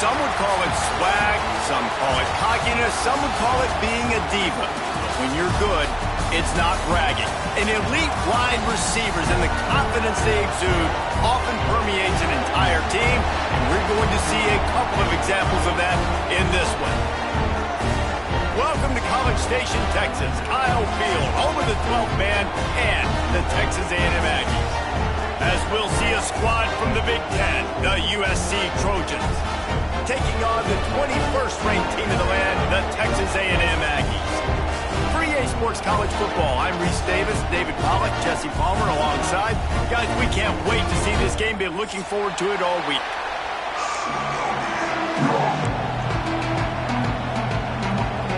Some would call it swag, some call it cockiness, some would call it being a diva. But when you're good, it's not bragging. An elite wide receivers and the confidence they exude often permeates an entire team, and we're going to see a couple of examples of that in this one. Welcome to College Station, Texas. Kyle Field, home of the 12th man and the Texas A&M Aggies. As we'll see a squad from the Big Ten, the USC Trojans, taking on the 21st ranked team in the land, the Texas A&M Aggies. For EA Sports College Football, I'm Reese Davis, David Pollack, Jesse Palmer alongside. Guys, we can't wait to see this game. Been looking forward to it all week.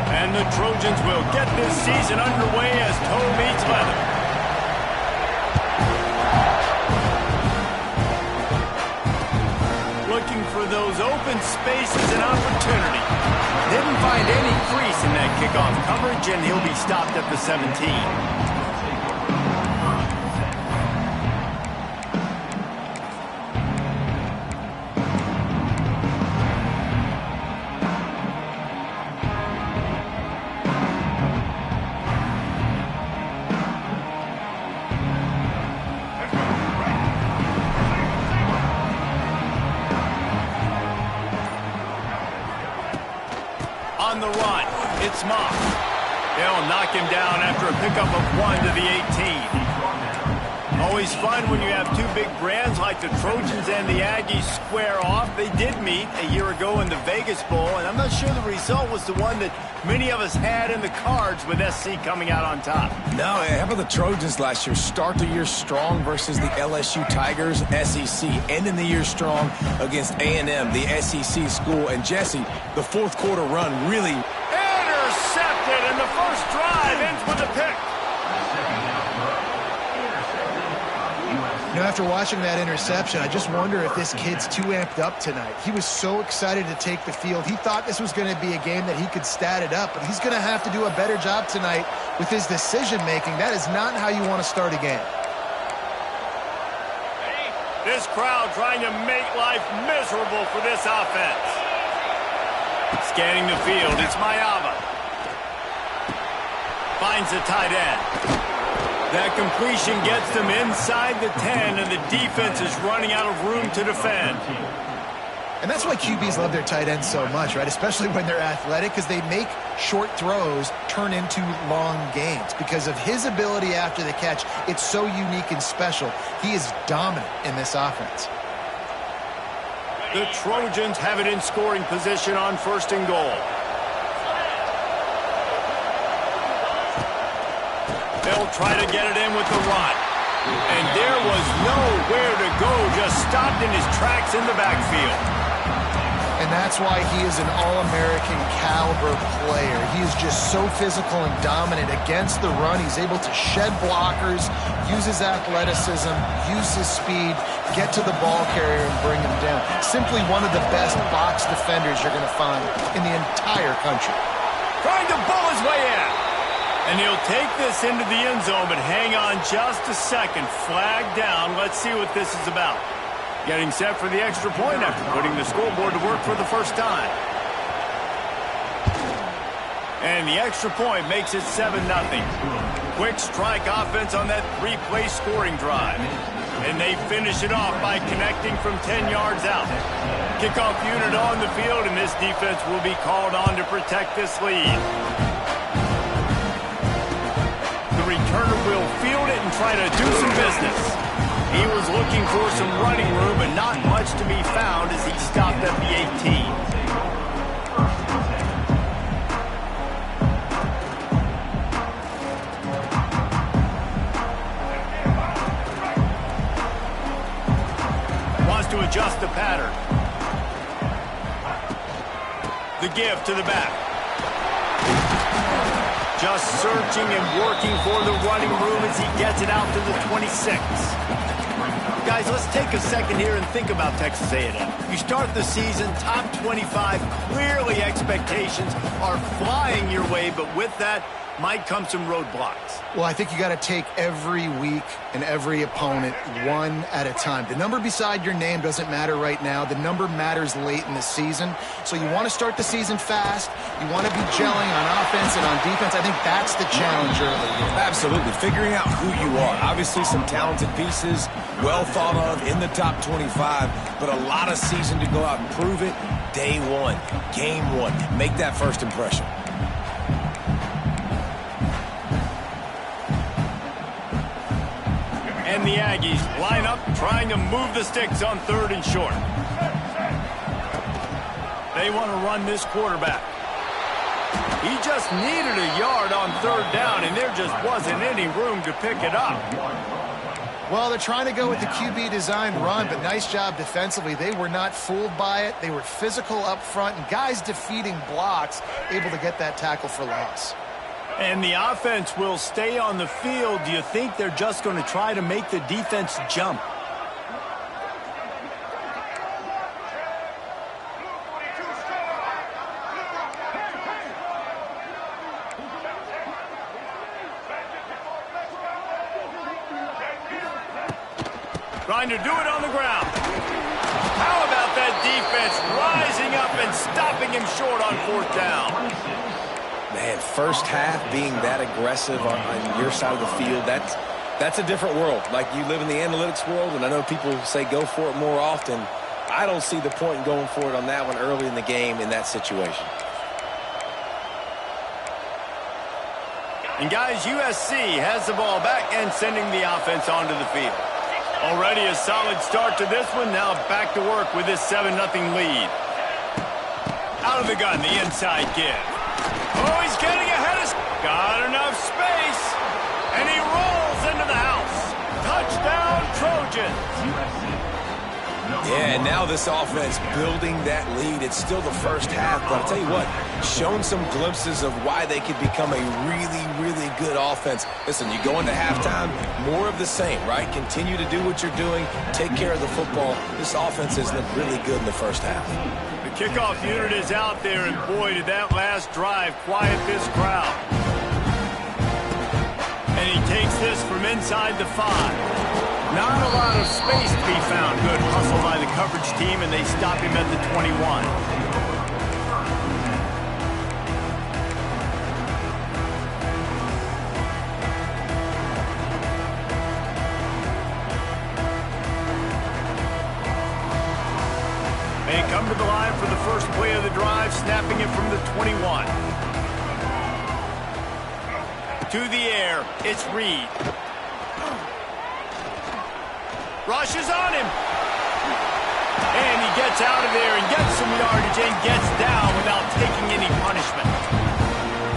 And the Trojans will get this season underway as toe meets leather. Looking for those open spaces and opportunity. Didn't find any crease in that kickoff coverage, and he'll be stopped at the 17. On the run, it's Mock. They'll knock him down after a pickup of 1 to the 18. Always fun when you have two big brands like the Trojans and the Aggies square off. They did meet a year ago in the Vegas Bowl, and I'm not sure the result was the one that many of us had in the cards with SC coming out on top. No, how about the Trojans last year? Start the year strong versus the LSU Tigers, SEC. Ending the year strong against A&M, the SEC school. And Jesse, the fourth quarter run really... Intercepted, and the first drive ends with a pick. You know, after watching that interception, I just wonder if this kid's too amped up tonight. He was so excited to take the field. He thought this was going to be a game that he could stat it up, but he's going to have to do a better job tonight with his decision-making. That is not how you want to start a game. This crowd trying to make life miserable for this offense. Scanning the field, it's Mayava. Finds the tight end. That completion gets them inside the 10, and the defense is running out of room to defend. And that's why QBs love their tight ends so much, right? Especially when they're athletic, because they make short throws turn into long gains. Because of his ability after the catch, it's so unique and special. He is dominant in this offense. The Trojans have it in scoring position on 1st and goal. They'll try to get it in with the run. And there was nowhere to go, just stopped in his tracks in the backfield. And that's why he is an All-American caliber player. He is just so physical and dominant against the run. He's able to shed blockers, use his athleticism, use his speed, get to the ball carrier and bring him down. Simply one of the best box defenders you're going to find in the entire country. Trying to bull his way in. And he'll take this into the end zone, but hang on just a second. Flag down. Let's see what this is about. Getting set for the extra point after putting the scoreboard to work for the first time. And the extra point makes it 7-0. Quick strike offense on that 3-play scoring drive. And they finish it off by connecting from 10 yards out. Kickoff unit on the field, and this defense will be called on to protect this lead. The returner will field it and try to do some business. He was looking for some running room, but not much to be found as he stopped at the 18. Wants to adjust the pattern. The give to the back. Just searching and working for the running room as he gets it out to the 26. Guys, let's take a second here and think about Texas A&M. You start the season top 25. Clearly expectations are flying your way, but with that might come some roadblocks. Well, I think you got to take every week and every opponent one at a time. The number beside your name doesn't matter right now. The number matters late in the season. So you want to start the season fast. You want to be gelling on offense and on defense. I think that's the challenge early. Absolutely. Figuring out who you are. Obviously some talented pieces, well thought of in the top 25, but a lot of season to go out and prove it. Day one, game one. Make that first impression. And the Aggies line up trying to move the sticks on 3rd and short. They want to run this quarterback. He just needed a yard on 3rd down, and there just wasn't any room to pick it up. Well, they're trying to go with the QB design run, but nice job defensively. They were not fooled by it. They were physical up front, and guys defeating blocks, able to get that tackle for loss. And the offense will stay on the field. Do you think they're just going to try to make the defense jump? Trying to do it on the ground. How about that defense rising up and stopping him short on 4th down? Man, first half being that aggressive on your side of the field, that's a different world. Like, you live in the analytics world, and I know people say go for it more often. I don't see the point in going for it on that one early in the game in that situation. And guys, USC has the ball back and sending the offense onto the field. Already a solid start to this one. Now back to work with this 7-0 lead. Out of the gun, the inside give. Oh, he's getting ahead of... Got enough space. And he rolls into the house. Touchdown, Trojans. Yeah, and now this offense building that lead. It's still the first half, but I'll tell you what, shown some glimpses of why they could become a really, really good offense. Listen, you go into halftime, more of the same, right? Continue to do what you're doing, take care of the football. This offense has looked really good in the first half. The kickoff unit is out there, and boy, did that last drive quiet this crowd. And he takes this from inside the 5. Not a lot of space to be found. Good hustle by the coverage team, and they stop him at the 21. They come to the line for the first play of the drive, snapping it from the 21. To the air, it's Reed. Rushes on him. And he gets out of there and gets some yardage and gets down without taking any punishment.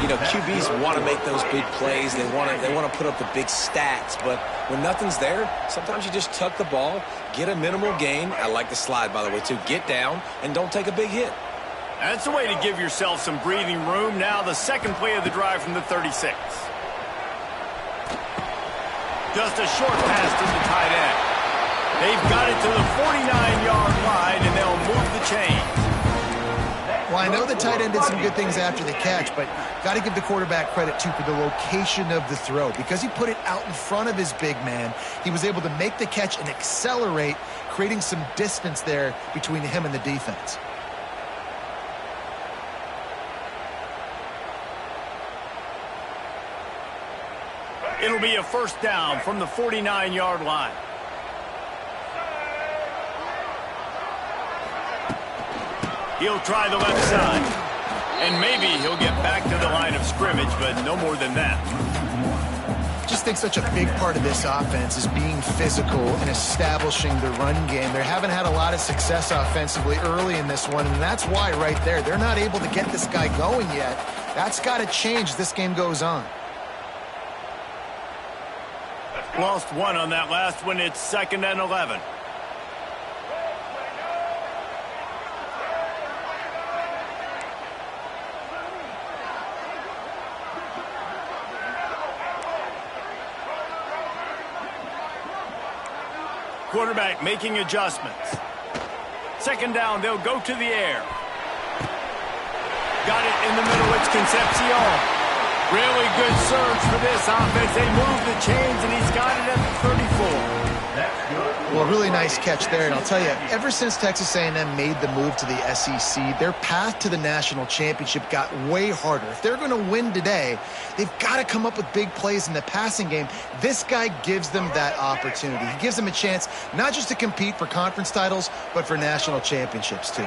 You know, QBs want to make those big plays. They want to put up the big stats. But when nothing's there, sometimes you just tuck the ball, get a minimal gain. I like the slide, by the way, too. Get down and don't take a big hit. That's a way to give yourself some breathing room. Now the second play of the drive from the 36. Just a short pass to the tight end. They've got it to the 49-yard line, and they'll move the chains. Well, I know the tight end did some good things after the catch, but got to give the quarterback credit, too, for the location of the throw. Because he put it out in front of his big man, he was able to make the catch and accelerate, creating some distance there between him and the defense. It'll be a first down from the 49-yard line. He'll try the left side. And maybe he'll get back to the line of scrimmage, but no more than that. Just think such a big part of this offense is being physical and establishing the run game. They haven't had a lot of success offensively early in this one, and that's why right there, they're not able to get this guy going yet. That's got to change as this game goes on. Lost one on that last one. It's 2nd and 11. Quarterback making adjustments. 2nd down, they'll go to the air. Got it in the middle, it's Concepcion. Really good surge for this offense. They move the chains, and he's got it at the 34. Well, a really nice catch there, and I'll tell you, ever since Texas A&M made the move to the SEC, their path to the national championship got way harder. If they're going to win today, they've got to come up with big plays in the passing game. This guy gives them that opportunity. He gives them a chance not just to compete for conference titles, but for national championships, too.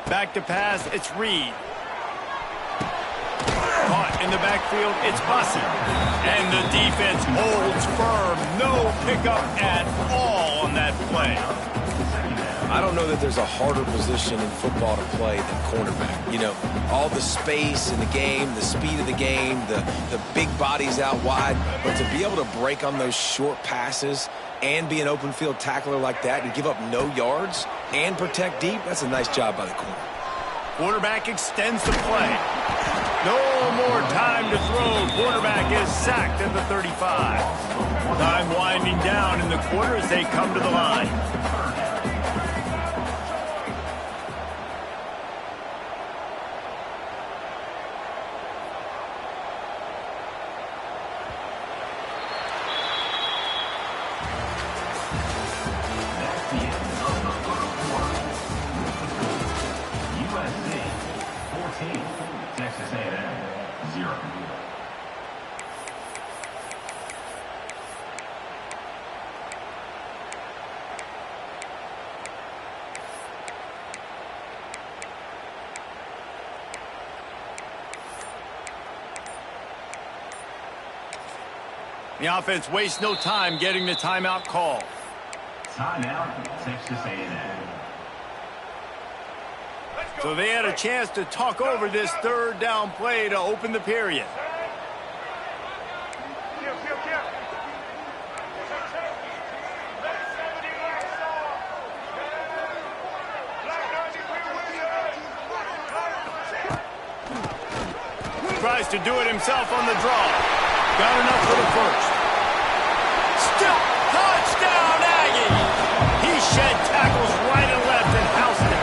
Back to pass, it's Reed. Caught in the backfield, it's Bussey. And the defense holds firm. No pickup at all on that play. I don't know that there's a harder position in football to play than cornerback. You know, all the space in the game, the speed of the game, the big bodies out wide. But to be able to break on those short passes and be an open field tackler like that and give up no yards and protect deep, that's a nice job by the corner. Quarterback extends the play. No more time to throw. Quarterback is sacked at the 35. Time winding down in the quarter as they come to the line. USC 14, Texas A&M 0. The offense wastes no time getting the timeout call. Timeout, Texas A&M. So they had a chance to talk over this third down play to open the period. Tries to do it himself on the draw. Got enough for the first. Still touchdown, Aggie! He shed tackles right and left and housed it.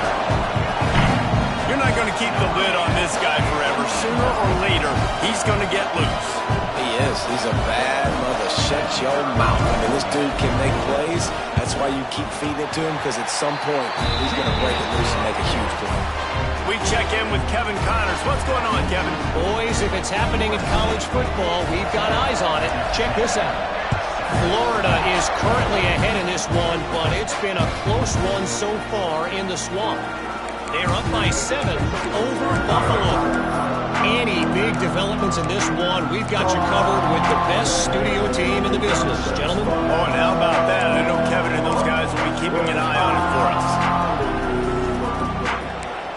You're not going to keep the lid on this guy forever. Sooner or later, he's going to get loose. He is. He's a bad mother. Shut your mouth. I mean, this dude can make plays. That's why you keep feeding it to him, because at some point, he's going to break it loose and make a huge play. We check in with Kevin Connors. What's going on, Kevin? Boys, if it's happening in college football, we've got eyes on it. Check this out. Florida is currently ahead in this one, but it's been a close one so far in the Swamp. They're up by 7 over Buffalo. Any big developments in this one, we've got you covered with the best studio team in the business, gentlemen. Oh, and how about that? I know Kevin and those guys will be keeping an eye on it for us.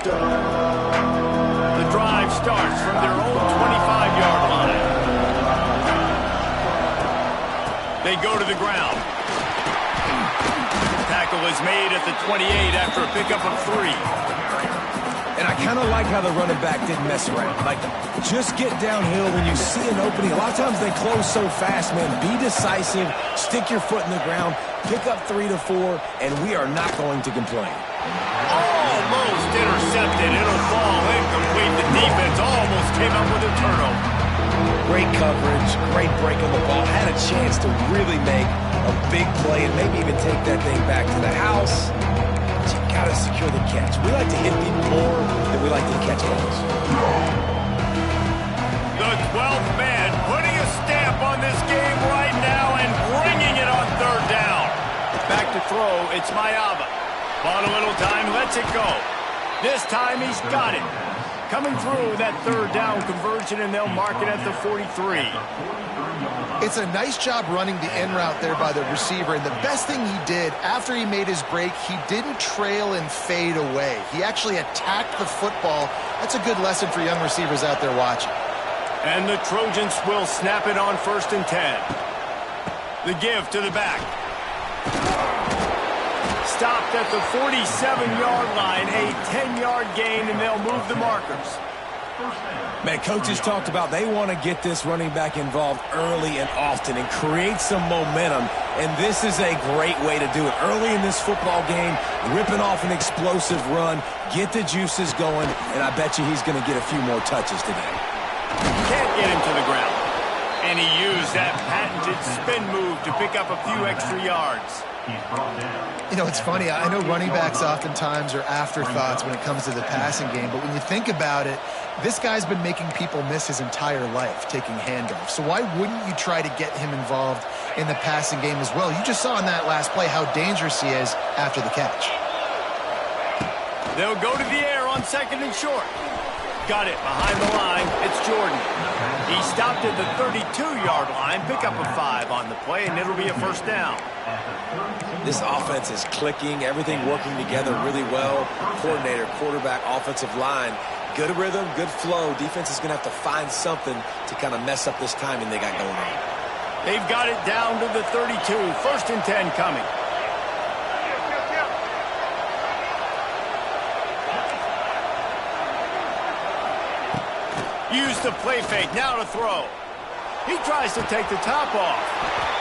The drive starts from their own 25-yard line. They go to the ground. Tackle is made at the 28 after a pickup of 3. And I kind of like how the running back didn't mess around. Like, just get downhill when you see an opening. A lot of times they close so fast, man. Be decisive, stick your foot in the ground, pick up 3 to 4, and we are not going to complain. Almost intercepted. It'll fall incomplete. The defense almost came up with a turnover. Great coverage, great break on the ball. Had a chance to really make a big play and maybe even take that thing back to the house. But you got to secure the catch. We like to hit people more than we like to catch balls. The 12th man putting a stamp on this game right now and bringing it on third down. Back to throw. It's Mayava. Bought a little time, lets it go. This time he's got it. Coming through that third down conversion, and they'll mark it at the 43. It's a nice job running the in route there by the receiver, and the best thing he did after he made his break, he didn't trail and fade away. He actually attacked the football. That's a good lesson for young receivers out there watching. And the Trojans will snap it on 1st and 10. The give to the back. stopped at the 47-yard line, a 10-yard gain, and they'll move the markers. Man, coaches talked about they want to get this running back involved early and often and create some momentum, and this is a great way to do it. Early in this football game, ripping off an explosive run, get the juices going, and I bet you he's going to get a few more touches today. Can't get him to the ground. And he used that patented spin move to pick up a few extra yards. You know, it's funny. I know running backs oftentimes are afterthoughts when it comes to the passing game, but when you think about it, this guy's been making people miss his entire life taking handoffs. So why wouldn't you try to get him involved in the passing game as well? You just saw in that last play how dangerous he is after the catch. They'll go to the air on 2nd and short. Got it behind the line. It's Jordan. He stopped at the 32-yard line. Pick up a 5 on the play, and it'll be a first down. This offense is clicking, everything working together really well. Coordinator, quarterback, offensive line. Good rhythm, good flow. Defense is going to have to find something to kind of mess up this timing they got going on. They've got it down to the 32. 1st and 10 coming. Use the play fake, now to throw. He tries to take the top off.